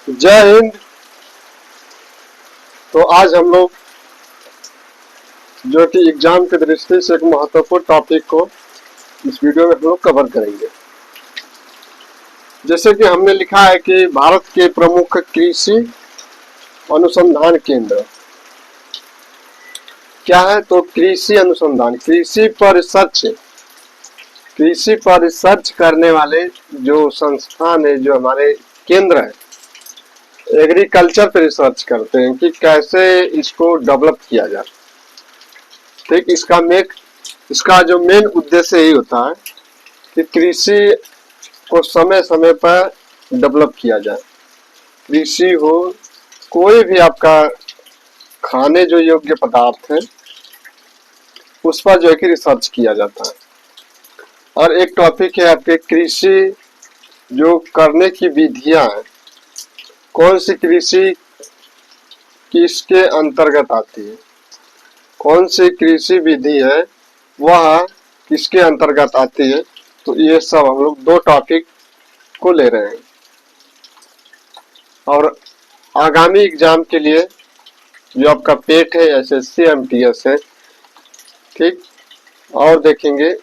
जय हिंद। तो आज हम लोग जो कि एग्जाम की दृष्टि से एक महत्वपूर्ण टॉपिक को इस वीडियो में हम लोग कवर करेंगे। जैसे कि हमने लिखा है कि भारत के प्रमुख कृषि अनुसंधान केंद्र क्या है, तो कृषि अनुसंधान, कृषि पर रिसर्च करने वाले जो संस्थान है, जो हमारे केंद्र है, एग्रीकल्चर पे रिसर्च करते हैं कि कैसे इसको डेवलप किया जाए। ठीक, इसका जो मेन उद्देश्य यही होता है कि कृषि को समय समय पर डेवलप किया जाए। कृषि हो, कोई भी आपका खाने जो योग्य पदार्थ है उस पर जो है कि रिसर्च किया जाता है। और एक टॉपिक है आपके कृषि जो करने की विधियां हैं, कौन सी कृषि किसके अंतर्गत आती है, कौन सी कृषि विधि है वह किसके अंतर्गत आती है। तो ये सब हम लोग दो टॉपिक को ले रहे हैं और आगामी एग्जाम के लिए जो आपका पेट है एसएससी एमटीएस है, ठीक, और देखेंगे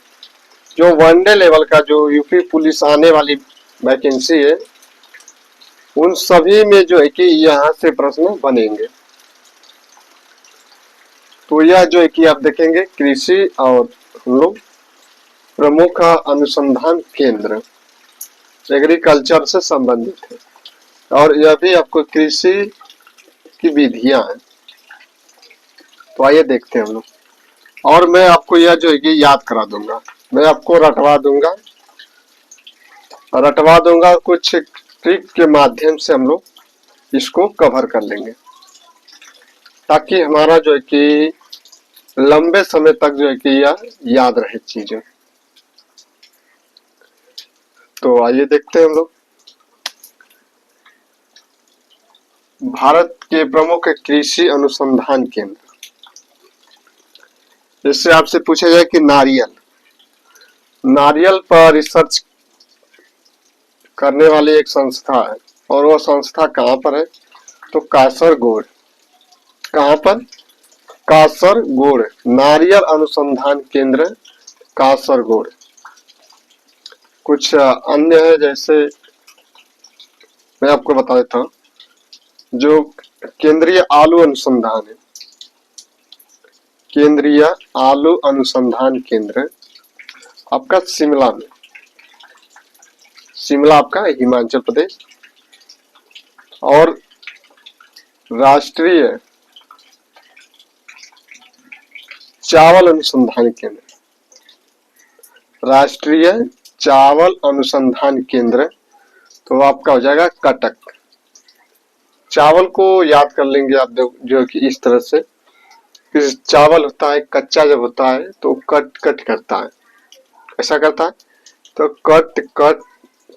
जो वनडे लेवल का जो यूपी पुलिस आने वाली वैकेंसी है उन सभी में जो है कि यहाँ से प्रश्न बनेंगे। तो यह जो है कि आप देखेंगे कृषि और हम लोग प्रमुख अनुसंधान केंद्र एग्रीकल्चर से संबंधित है और यह भी आपको कृषि की विधियां हैं। तो आइए देखते हैं हम लोग, और मैं आपको यह जो है कि याद करा दूंगा, मैं आपको रटवा दूंगा कुछ ट्रिक के माध्यम से हम लोग इसको कवर कर लेंगे ताकि हमारा जो है कि लंबे समय तक जो है कि यह याद रहे चीजें। तो आइए देखते हैं हम लोग भारत के प्रमुख कृषि अनुसंधान केंद्र। इससे आपसे पूछा जाए कि नारियल पर रिसर्च करने वाली एक संस्था है और वो संस्था कहाँ पर है, तो कासरगोड। कहाँ पर, कासरगोड, नारियल अनुसंधान केंद्र कासरगोड। कुछ अन्य है, जैसे मैं आपको बता देता हूँ, जो केंद्रीय आलू अनुसंधान है, केंद्रीय आलू अनुसंधान केंद्र आपका शिमला आपका हिमाचल प्रदेश। और राष्ट्रीय चावल अनुसंधान केंद्र, राष्ट्रीय चावल अनुसंधान केंद्र, तो आपका हो जाएगा कटक। चावल को याद कर लेंगे आप जो कि इस तरह से, चावल होता है कच्चा, जब होता है तो कट कट करता है, ऐसा करता है, तो कट कट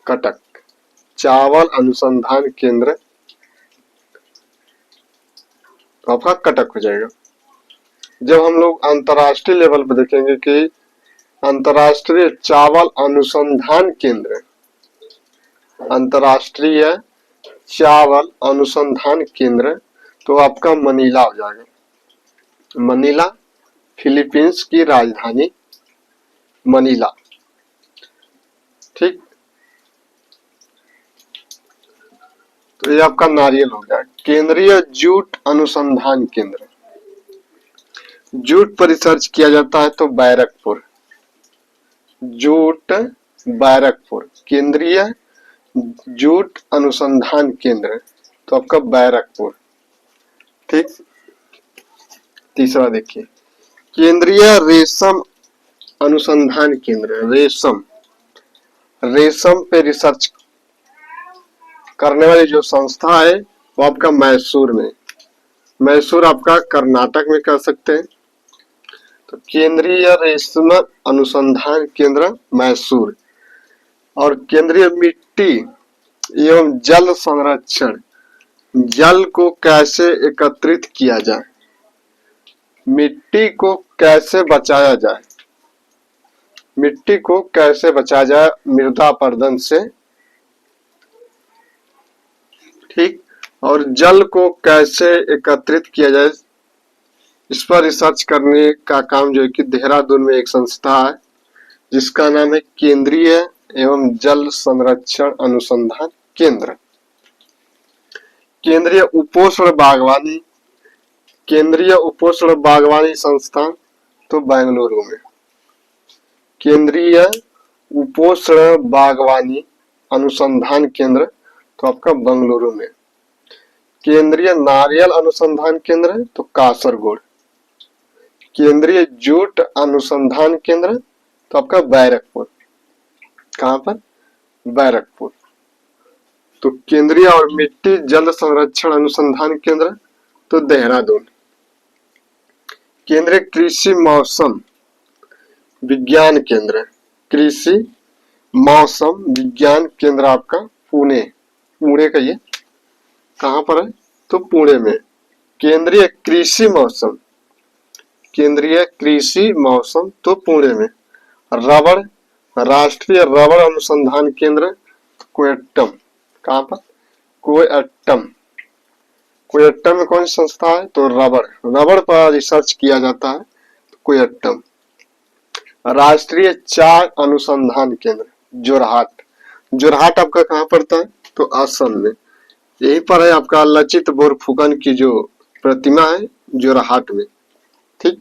कटक, चावल अनुसंधान केंद्र आपका कटक हो जाएगा। जब हम लोग अंतर्राष्ट्रीय लेवल पर देखेंगे कि अंतर्राष्ट्रीय चावल अनुसंधान केंद्र, अंतर्राष्ट्रीय चावल अनुसंधान केंद्र, तो आपका मनीला हो जाएगा। मनीला, फिलीपींस की राजधानी मनीला, ठीक। तो ये आपका नारियल हो गया। केंद्रीय जूट अनुसंधान केंद्र, जूट पर रिसर्च किया जाता है तो बैरकपुर, जूट बैरकपुर, केंद्रीय जूट अनुसंधान केंद्र, तो आपका बैरकपुर, ठीक। तीसरा देखिए, केंद्रीय रेशम अनुसंधान केंद्र, रेशम पे रिसर्च करने वाली जो संस्था है वो आपका मैसूर आपका कर्नाटक में कर सकते हैं। तो केंद्रीय रेशम अनुसंधान केंद्र मैसूर। और केंद्रीय मिट्टी एवं जल संरक्षण, जल को कैसे एकत्रित किया जाए, मिट्टी को कैसे बचाया जाए, मिट्टी को कैसे बचाया जाए मृदा अपरदन से, ठीक। और जल को कैसे एकत्रित किया जाए, इस पर रिसर्च करने का काम जो है कि देहरादून में एक संस्था है जिसका नाम है केंद्रीय एवं जल संरक्षण अनुसंधान केंद्र। केंद्रीय उपोष्ण बागवानी संस्थान तो बेंगलुरु में। केंद्रीय उपोष्ण बागवानी अनुसंधान केंद्र तो आपका बेंगलुरु में। केंद्रीय नारियल अनुसंधान केंद्र तो कासरगोड। केंद्रीय जूट अनुसंधान केंद्र तो आपका बैरकपुर। कहां पर? बैरकपुर। तो केंद्रीय और मिट्टी जल संरक्षण अनुसंधान केंद्र तो देहरादून। केंद्रीय कृषि मौसम विज्ञान केंद्र, कृषि मौसम विज्ञान केंद्र आपका पुणे। पुणे का ये कहां पर है? तो पुणे में। केंद्रीय कृषि मौसम तो पुणे में। रबड़, राष्ट्रीय रबड़ अनुसंधान केंद्र कोयट्टम। कहां पर? कोयट्टम। कोयट्टम में कौन सी संस्था है? तो रबड़ पर रिसर्च किया जाता है, कोयट्टम। राष्ट्रीय चाय अनुसंधान केंद्र जोरहाट। जोरहाट आपका कहां पड़ता है? तो असम में। यही पर है आपका लचित बोरफुकन की जो प्रतिमा है, जोरहाट में। ठीक।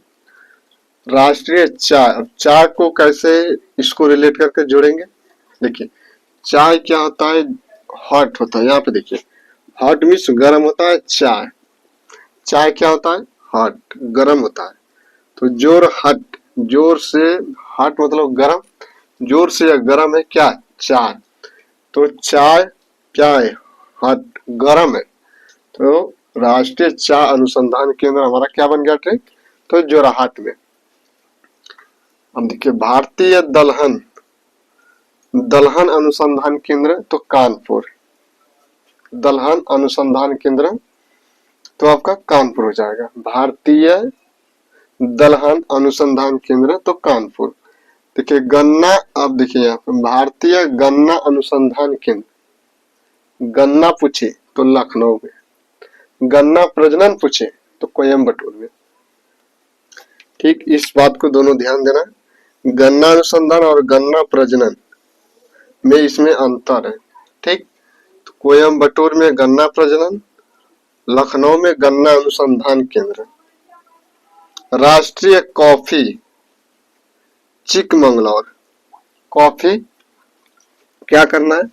राष्ट्रीय चाय, चाय को कैसे इसको रिलेट करके जोड़ेंगे? देखिए, चाय क्या होता है? हॉट होता है। यहाँ पे देखिए, हॉट मीन्स गर्म होता है। चाय क्या होता है? हॉट, गर्म होता है। तो जोरहट, जोर से हॉट मतलब गर्म, जोर से या गर्म है क्या? चाय। तो चाय क्या है? हॉट, गर्म है। तो राष्ट्रीय चाय अनुसंधान केंद्र हमारा क्या बन गया ट्रेक? तो जोरहाट में। अब देखिए, भारतीय दलहन अनुसंधान केंद्र तो कानपुर। दलहन अनुसंधान केंद्र तो आपका कानपुर हो जाएगा। भारतीय दलहन अनुसंधान केंद्र तो कानपुर। देखिए गन्ना, अब देखिए यहाँ पे भारतीय गन्ना अनुसंधान केंद्र, गन्ना पूछे तो लखनऊ में, गन्ना प्रजनन पूछे तो कोयम्बटूर में। ठीक, इस बात को दोनों ध्यान देना। गन्ना अनुसंधान और गन्ना प्रजनन में इसमें अंतर है। ठीक, तो कोयम्बटूर में गन्ना प्रजनन, लखनऊ में गन्ना अनुसंधान केंद्र। राष्ट्रीय कॉफी चिकमंगलौर। कॉफी क्या करना है?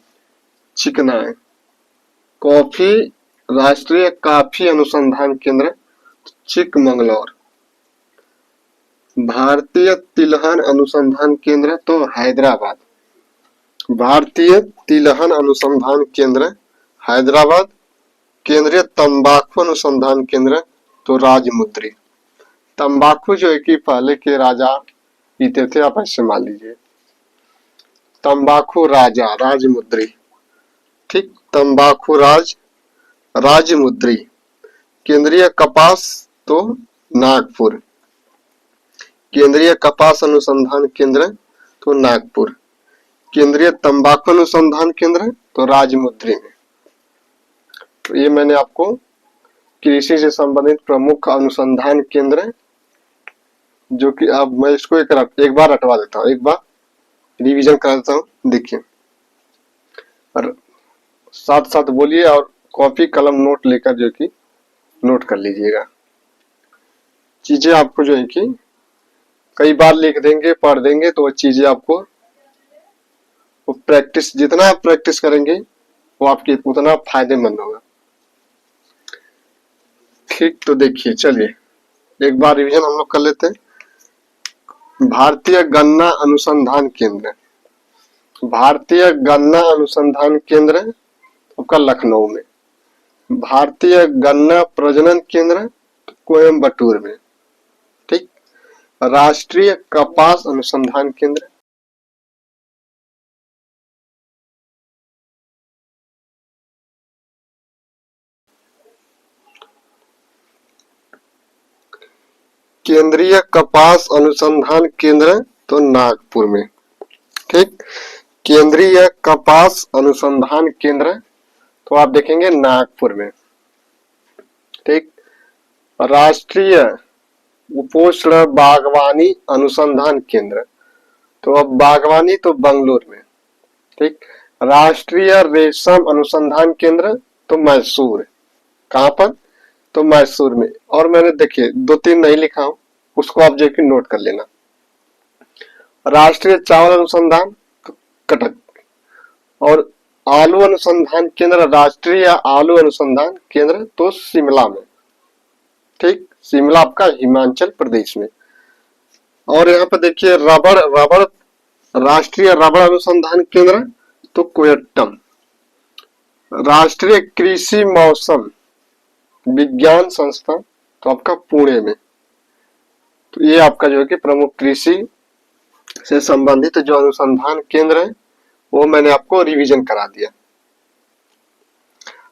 चिकना है। कॉफी, राष्ट्रीय कॉफी अनुसंधान केंद्र चिकमंगलौर। भारतीय तिलहन अनुसंधान केंद्र तो हैदराबाद। भारतीय तिलहन अनुसंधान केंद्र हैदराबाद। केंद्रीय तंबाकू अनुसंधान केंद्र तो राजमुद्री। तंबाकू जो है कि पहले के राजा पीते थे, आप ऐसे मान लीजिए। तंबाकू राजा राजमुद्री। ठीक, तंबाकू राजमुद्री। केंद्रीय कपास तो नागपुर। केंद्रीय कपास अनुसंधान केंद्र तो नागपुर। केंद्रीय तंबाकू अनुसंधान केंद्र तो राजमुद्री में। तो ये मैंने आपको कृषि से संबंधित प्रमुख अनुसंधान केंद्र, जो कि अब मैं इसको एक बार रटवा देता हूँ, एक बार रिवीजन करा देता हूँ। देखिए, और साथ साथ बोलिए और कॉपी कलम नोट लेकर जो कि नोट कर लीजिएगा। चीजें आपको जो है कि कई बार लिख देंगे, पढ़ देंगे तो वो चीजें आपको, वो प्रैक्टिस, जितना आप प्रैक्टिस करेंगे वो आपके उतना फायदेमंद होगा। ठीक, तो देखिए, चलिए एक बार रिवीजन हम लोग कर लेते हैं। भारतीय गन्ना अनुसंधान केंद्र, भारतीय गन्ना अनुसंधान केंद्र आपका लखनऊ में। भारतीय गन्ना प्रजनन केंद्र कोयम्बटूर में। ठीक, राष्ट्रीय कपास अनुसंधान केंद्र केंद्रीय कपास अनुसंधान केंद्र तो नागपुर में। ठीक, केंद्रीय कपास अनुसंधान केंद्र तो आप देखेंगे नागपुर में। ठीक। राष्ट्रीय उपोष्ण बागवानी अनुसंधान केंद्र, तो अब बागवानी तो बंगलोर में। ठीक। राष्ट्रीय रेशम अनुसंधान केंद्र तो मैसूर। कहां पर? तो मैसूर में। और मैंने देखिए 2-3 नहीं लिखा हूं, उसको आप जो कि नोट कर लेना। राष्ट्रीय चावल अनुसंधान तो कटक, और आलू अनुसंधान केंद्र, राष्ट्रीय आलू अनुसंधान केंद्र तो शिमला में। ठीक। शिमला आपका हिमाचल प्रदेश में। और यहाँ पर देखिए रबड़ राष्ट्रीय रबड़ अनुसंधान केंद्र तो कोयट्टम। राष्ट्रीय कृषि मौसम विज्ञान संस्थान तो आपका पुणे में। तो ये आपका जो है कि प्रमुख कृषि से संबंधित जो अनुसंधान केंद्र है वो मैंने आपको रिवीजन करा दिया।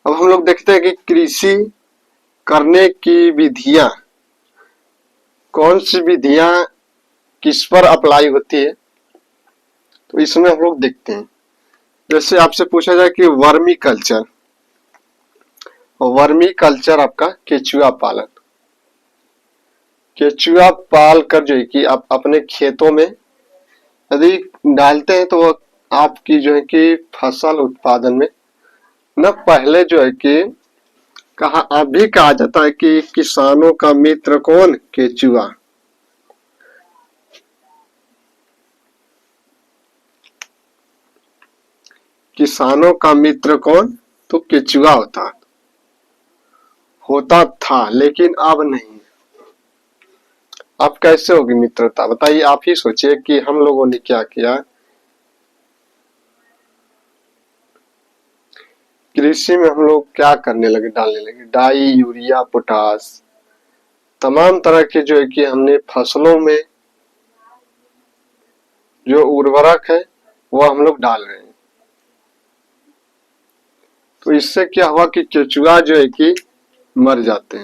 अब हम लोग देखते हैं कि कृषि करने की विधियां, कौन सी विधियां किस पर अप्लाई होती है, तो इसमें हम लोग देखते हैं। जैसे आपसे पूछा जाए कि वर्मी कल्चर, वर्मी कल्चर आपका केचुआ पालन। केचुआ पाल कर जो है कि आप अपने खेतों में यदि डालते हैं तो आपकी जो है कि फसल उत्पादन में न पहले जो है कि कहा अभी कहा जाता है कि किसानों का मित्र कौन? केचुआ। किसानों का मित्र कौन? तो केचुआ होता था, लेकिन अब नहीं। अब कैसे होगी मित्रता? बताइए, आप ही सोचिए कि हम लोगों ने क्या किया। कृषि में हम लोग क्या करने लगे? डालने लगे डाई, यूरिया, पोटास, तमाम तरह के जो है कि हमने फसलों में जो उर्वरक है वो हम लोग डाल रहे हैं। तो इससे क्या हुआ कि केचुआ जो है कि मर जाते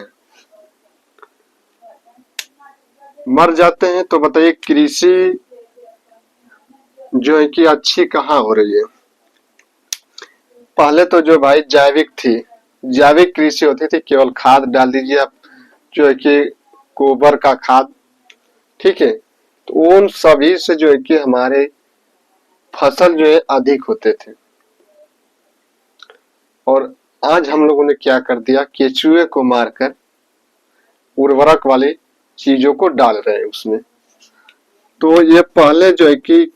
हैं। तो बताइए कृषि जो है कि अच्छी कहाँ हो रही है? पहले तो जो भाई जैविक थी, जैविक कृषि होती थी, केवल खाद डाल दीजिए आप, जो है कि गोबर का खाद। ठीक है। तो उन सभी से जो है कि हमारे फसल जो है अधिक होते थे। और आज हम लोगों ने क्या कर दिया? केचुए को मारकर उर्वरक वाली चीजों को डाल रहे हैं उसमें। तो ये पहले जो है कि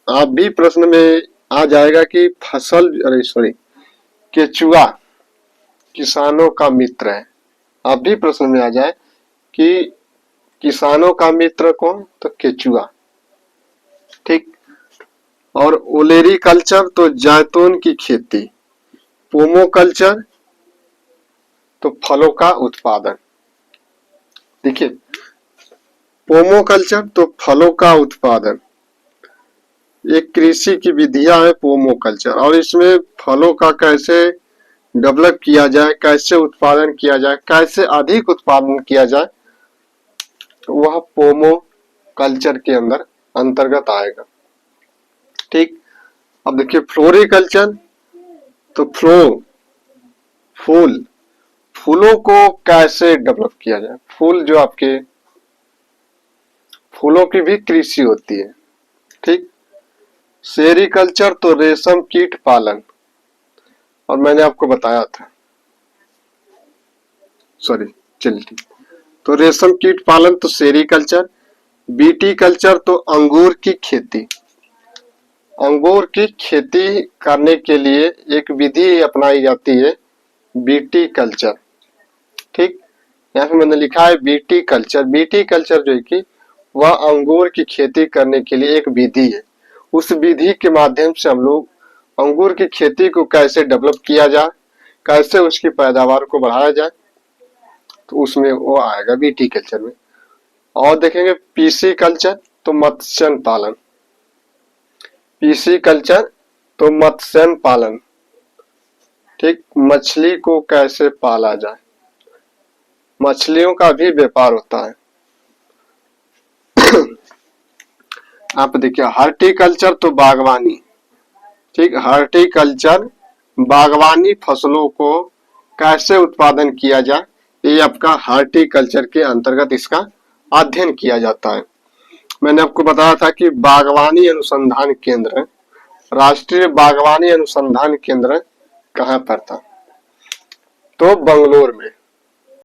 आप भी प्रश्न में आ जाएगा कि केचुआ किसानों का मित्र है। आप भी प्रश्न में आ जाए कि किसानों का मित्र कौन? तो केचुआ। ठीक। और ओलेरी कल्चर तो जैतून की खेती। पोमो कल्चर तो फलों का उत्पादन। देखिए, पोमो कल्चर तो फलों का उत्पादन, एक कृषि की विधियां है पोमो कल्चर, और इसमें फलों का कैसे डेवलप किया जाए, कैसे उत्पादन किया जाए, कैसे अधिक उत्पादन किया जाए, वह पोमो कल्चर के अंदर अंतर्गत आएगा। ठीक। अब देखिए फ्लोरिकल्चर तो फूलों को कैसे डेवलप किया जाए, फूल जो आपके फूलों की भी कृषि होती है। ठीक। सेरीकल्चर तो रेशम कीट पालन, और मैंने आपको बताया था, सॉरी चलिए ठीक। तो रेशम कीट पालन तो सेरीकल्चर। बीटी कल्चर तो अंगूर की खेती। अंगूर की खेती करने के लिए एक विधि अपनाई जाती है, बीटी कल्चर। ठीक। यहाँ पे मैंने लिखा है बीटी कल्चर। बीटी कल्चर जो है कि वह अंगूर की खेती करने के लिए एक विधि है। उस विधि के माध्यम से हम लोग अंगूर की खेती को कैसे डेवलप किया जाए, कैसे उसकी पैदावार को बढ़ाया जाए, तो उसमें वो आएगा बीटी कल्चर में। और देखेंगे पीसी कल्चर तो मत्स्य पालन। पीसी कल्चर तो मत्स्य पालन। ठीक। मछली को कैसे पाला जाए, मछलियों का भी व्यापार होता है। आप देखिए हार्टिकल्चर तो बागवानी। ठीक। हार्टिकल्चर बागवानी फसलों को कैसे उत्पादन किया जाए, ये आपका हार्टिकल्चर के अंतर्गत इसका अध्ययन किया जाता है। मैंने आपको बताया था कि बागवानी अनुसंधान केंद्र, राष्ट्रीय बागवानी अनुसंधान केंद्र कहाँ पर था, तो बंगलोर में।